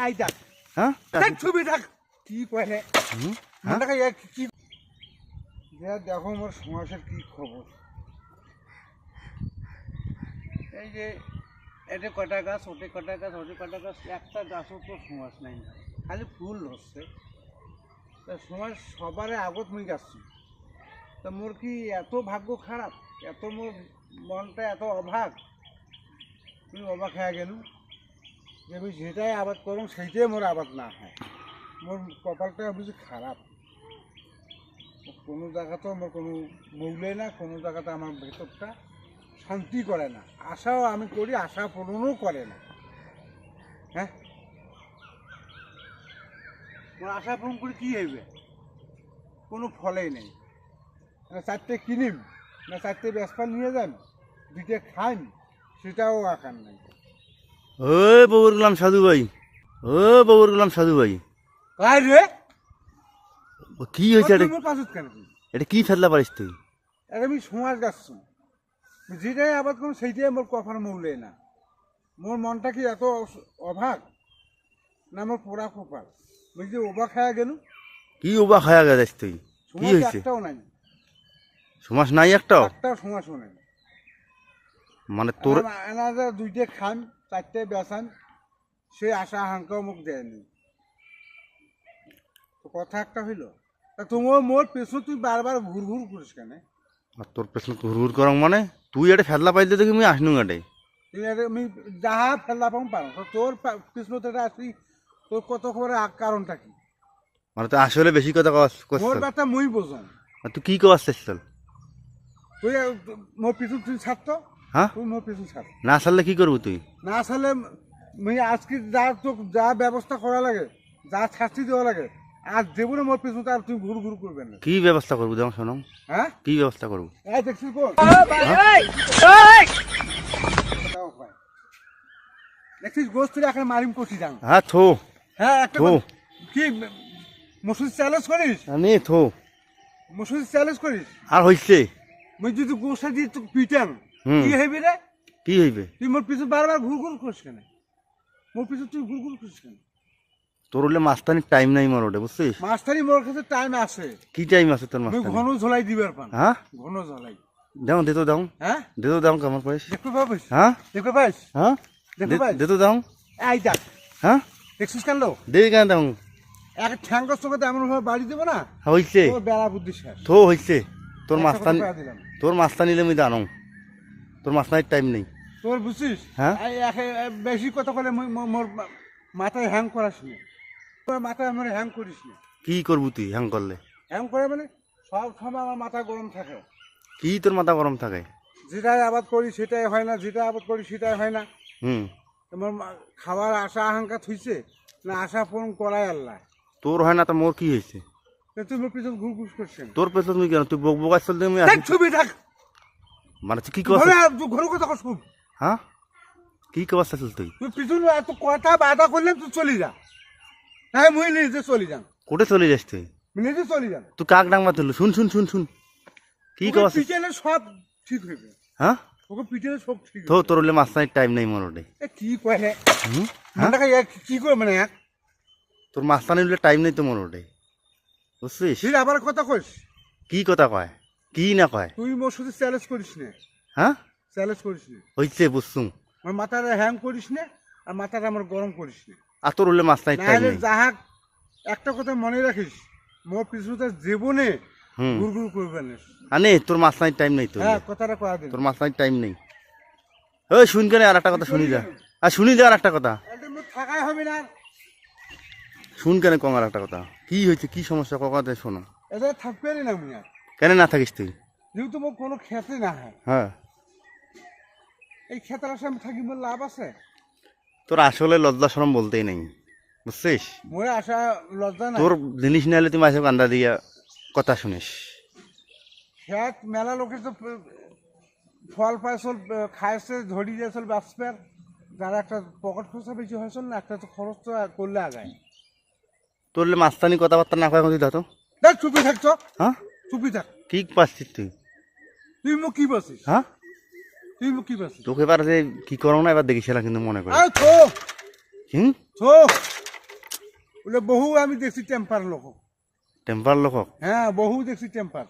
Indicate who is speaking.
Speaker 1: I দেখ
Speaker 2: হ্যাঁ
Speaker 1: দেখ ছবি দেখ কি কয় মনটাকে কি দেখো মোর সমাজের কি খবর। এই যে এটা কটা গাছ ওটে কটা গাছ ওটে কটা গাছ, একটা গাছও তো সমাজ নাই, খালি ফুল হচ্ছে। তা সমাজ সবারে আগত মুই যাচ্ছি, তা মোর কি এত ভাগ্য খারাপ, এত মোর মনটা এত অভাগ, তুমি অবাক হয়ে গেল যে আমি যেটাই আবাদ করুন সেইটাই মোর আবাদ না হয়। মোর কপালটা বুঝি খারাপ, কোনো জায়গাতেও আমার কোনো মৌলে না, কোনো জায়গাতে আমার ভেতরটা শান্তি করে না। আশাও আমি করি, আশা পূরণও করে না। হ্যাঁ, মোর আশা পূরণ করে কী হইবে, কোনো ফলেই নেই। না চারটে কিনিম, না চারটে বেসপাল নিয়ে যান, দুইটা খাইম, সেটাও আকার নাই।
Speaker 2: ও বউর গোলাম সাধু ভাই, ও বউর গোলাম সাধু ভাই,
Speaker 1: কাই রে
Speaker 2: কি হয়েছে?
Speaker 1: পাঁচত কেন
Speaker 2: এটা কি ফেললা পারিস তুই?
Speaker 1: এটা আমি সমাজ যাচ্ছি, যেটাই আবাদ করুন সেইটাই মোর কপাল মৌলে না। মোর মনটা কি এত অভাগ না মোর পোড়া কপাল, বুঝলি অবাক হয়ে গেল।
Speaker 2: কি অবাক হয়ে গেছিস তুই? কি
Speaker 1: সমাজ
Speaker 2: হয়েছে?
Speaker 1: একটাও নাই,
Speaker 2: সমাজ নাই একটাও?
Speaker 1: একটাও সমাজও নাই।
Speaker 2: মানে তোর
Speaker 1: এনারা দুইটা খান, চারটে বেসান, সে আশা আকাঙ্ক্ষাও মুখ দেয়নি। তো কথা একটা হইল, তা তোমার মোর পেছনে তুই বারবার ঘুর ঘুর করিস কেন?
Speaker 2: আর তোর পেছনে ঘুর করং মানে তুই এটা ফেললা পাইলে দেখি আমি আসনু গাটে।
Speaker 1: তুই আমি যাহা ফেললা পাম পারো, তো তোর পেছনে আসি, তোর কত খবরের কারণটা কি?
Speaker 2: মানে তুই আসলে বেশি কথা
Speaker 1: মোর
Speaker 2: করছিস।
Speaker 1: ব্যাটা মই বোঝান,
Speaker 2: তুই কি কবার চেষ্টা?
Speaker 1: তুই মোর পিছন তুই ছাড়ত,
Speaker 2: হ্যাঁ,
Speaker 1: তুই মোর পিছন ছাড়।
Speaker 2: না ছাড়লে কি করবো তুই?
Speaker 1: না আসলে মুই আজকে যা তো যা ব্যবস্থা করা লাগে, যা শাস্তি দেওয়া লাগে, আর দেবো না মোর পিছনে, আর তুই ঘুর ঘুর করবেন না।
Speaker 2: কি ব্যবস্থা করবো যেমন শোনো?
Speaker 1: হ্যাঁ,
Speaker 2: কি ব্যবস্থা করবো?
Speaker 1: এই দেখছিস কোন দেখছিস গোস্ত এখন মারিম করছি যান।
Speaker 2: হ্যাঁ থো,
Speaker 1: হ্যাঁ, একটা
Speaker 2: থো
Speaker 1: কি মসুর চ্যালেঞ্জ করিস,
Speaker 2: নে থো।
Speaker 1: মসুর চ্যালেঞ্জ করিস।
Speaker 2: আর হইছে?
Speaker 1: মুই যদি গোসা দিয়ে তোকে পিটাম,
Speaker 2: হুম।
Speaker 1: কি হইবি রে?
Speaker 2: কি হইবে?
Speaker 1: তুই মোর পিছু বারবার ঘুর ঘুর করিস কেন? মোর পিছু তুই ঘুর ঘুর করিস কেন?
Speaker 2: তোর হলে মাস্তানির টাইম নাই মোর ওটা, বুঝছিস?
Speaker 1: মাস্টারি মোর কাছে টাইম আছে,
Speaker 2: কি টাইম আছে তোর
Speaker 1: মুই
Speaker 2: মাস্তানি?
Speaker 1: ঘন ঝোলাই দিবার পান।
Speaker 2: হ্যাঁ,
Speaker 1: ঘন ঝোলাই।
Speaker 2: দাও দে তো দাও,
Speaker 1: হ্যাঁ,
Speaker 2: দে তো দাও কেমন পাইস?
Speaker 1: দেখতে পাবিস?
Speaker 2: হ্যাঁ
Speaker 1: দেখতে পাইস?
Speaker 2: হ্যাঁ,
Speaker 1: দেখতে পাইস?
Speaker 2: দে তো দাও।
Speaker 1: এই দেখ,
Speaker 2: হ্যাঁ,
Speaker 1: দেখছিস কেন?
Speaker 2: দে কেন দাও?
Speaker 1: এক ঠ্যাঙ্গর চোখে এমন ভাবে বাড়ি দেবো না,
Speaker 2: হইছে
Speaker 1: তোর বেড়া বুদ্ধি শেষ।
Speaker 2: থো, হইছে। তোর
Speaker 1: একটা
Speaker 2: মাস্তানি,
Speaker 1: কথা কয়া দিলাম।
Speaker 2: তোর মাস্তানি নিলে আমি জানো তোর মাস্তানির টাইম নেই।
Speaker 1: তোর বুঝছিস?
Speaker 2: হ্যাঁ?
Speaker 1: এই বেশি কথা বলে মোর মাথায় হ্যাং করাস নি, তোর মাথায় আমার হ্যাং করিস না।
Speaker 2: কি করবো তুই হ্যাং করলে?
Speaker 1: হ্যাং করে মানে সব সময় আমার মাথা গরম থাকে।
Speaker 2: কি তোর মাথা গরম থাকে?
Speaker 1: যেটাই আবাদ করি সেটাই হয় না, যেটা আবাদ করি সেটাই হয় না।
Speaker 2: হুম,
Speaker 1: তোমার খাওয়ার আশা আকাঙ্ক্ষা থইছে না, আশা পূরণ করাই আল্লাহ।
Speaker 2: তোর হয় না তো মোর কি হয়েছে?
Speaker 1: তুমি পিছন ঘুর ঘুর করছেন,
Speaker 2: তোর পেছন তুই কেন? তুই বক বকাস চলতে আমি
Speaker 1: দেখ ছবি দেখ,
Speaker 2: মানে তুই কি করছিস?
Speaker 1: ঘরে কথা কস খুব।
Speaker 2: হ্যাঁ, কি অবস্থা চল তুই?
Speaker 1: তুই পিছন এত কথা বাধা করলেন, তুই চলি যা। হ্যাঁ, মুই নিজে চলি যান,
Speaker 2: কোটে চলে যাস তুই?
Speaker 1: নিজে চলি যান।
Speaker 2: তুই কাক ডাংবা তুললো? শুন শুন শুন শুন, কি কস?
Speaker 1: পিছনে সব ঠিক হইবে,
Speaker 2: হ্যাঁ,
Speaker 1: ওকে পিছনে সব ঠিক
Speaker 2: তো তোর হলে মাস্তানির টাইম নেই মোর ওটাই।
Speaker 1: কি কয় রে?
Speaker 2: হুম,
Speaker 1: মনটাকে কি করে মানে
Speaker 2: তোর মাস্তানির হলে টাইম নেই তো মোর ওটাই, বুঝছিস?
Speaker 1: তুই আবার কথা কইস,
Speaker 2: কি কথা কয়, কি না কয়?
Speaker 1: তুই মোর সাথে চ্যালেঞ্জ করিস না,
Speaker 2: হ্যাঁ,
Speaker 1: চ্যালেঞ্জ করিস না।
Speaker 2: হইছে বুঝছুম।
Speaker 1: আমার মাথাটা হ্যাং করিস না, আর মাথাটা আমার গরম করিস না।
Speaker 2: আর তোর হলে মাস্তানির টাইম
Speaker 1: নাহলে
Speaker 2: নেই।
Speaker 1: যাহা একটা কথা মনে রাখিস, মোর পিছনে জীবনে
Speaker 2: হুম,
Speaker 1: ঘুর ঘুর করবে না।
Speaker 2: আনে তোর মাস্তানির টাইম নেই তোর,
Speaker 1: হ্যাঁ, কথাটা কয়া দিন।
Speaker 2: তোর মাস্তানির টাইম নেই। ওই শুন কেন আর একটা কথা শুনি যা, আর শুনি যা আর একটা কথা
Speaker 1: এটা মোর থাকাই হবে না,
Speaker 2: শুন কেন কম আর একটা কথা। কি হয়েছে, কি সমস্যা কথা শোনো।
Speaker 1: এটা থাকবে না মুই আর,
Speaker 2: কেন না থাকিস তুই?
Speaker 1: যেহেতু মোর কোনো ক্ষেত্রে না হয়,
Speaker 2: হ্যাঁ,
Speaker 1: এই ক্ষেত্রে আসে আমি থাকি, মোর লাভ আছে?
Speaker 2: তোর আসলে লজ্জা শরম বলতেই নেই, বুঝছিস?
Speaker 1: মোর আশা লজ্জা না।
Speaker 2: তোর জিনিস না হলে তুই মাঝে কান্দা দিয়া কথা শুনিস।
Speaker 1: খেত মেলা লোকের তো ফল পাইছিল, খাইছে, ধরি দিয়েছিল বাঁচপের, যারা একটা পকেট খরচা বেশি হয়েছিল না, একটা তো খরচ তো করলে আগায়।
Speaker 2: তোর হলে মাস্তানি কথাবার্তা না কয় তুই তো।
Speaker 1: দেখ চুপি থাকছ,
Speaker 2: হ্যাঁ,
Speaker 1: চুপি থাক।
Speaker 2: কি পাচ্ছিস তুই?
Speaker 1: তুই মুখ কি বসিস?
Speaker 2: হ্যাঁ,
Speaker 1: তুই মুখ কি বসিস?
Speaker 2: তোকে এবার যে কি করো না এবার দেখিস কিন্তু মনে করে।
Speaker 1: আরে থো
Speaker 2: হুম,
Speaker 1: থো বলে বহু আমি দেখছি টেম্পার লোক।
Speaker 2: টেম্পার লোকক
Speaker 1: হ্যাঁ বহু দেখছি টেম্পার।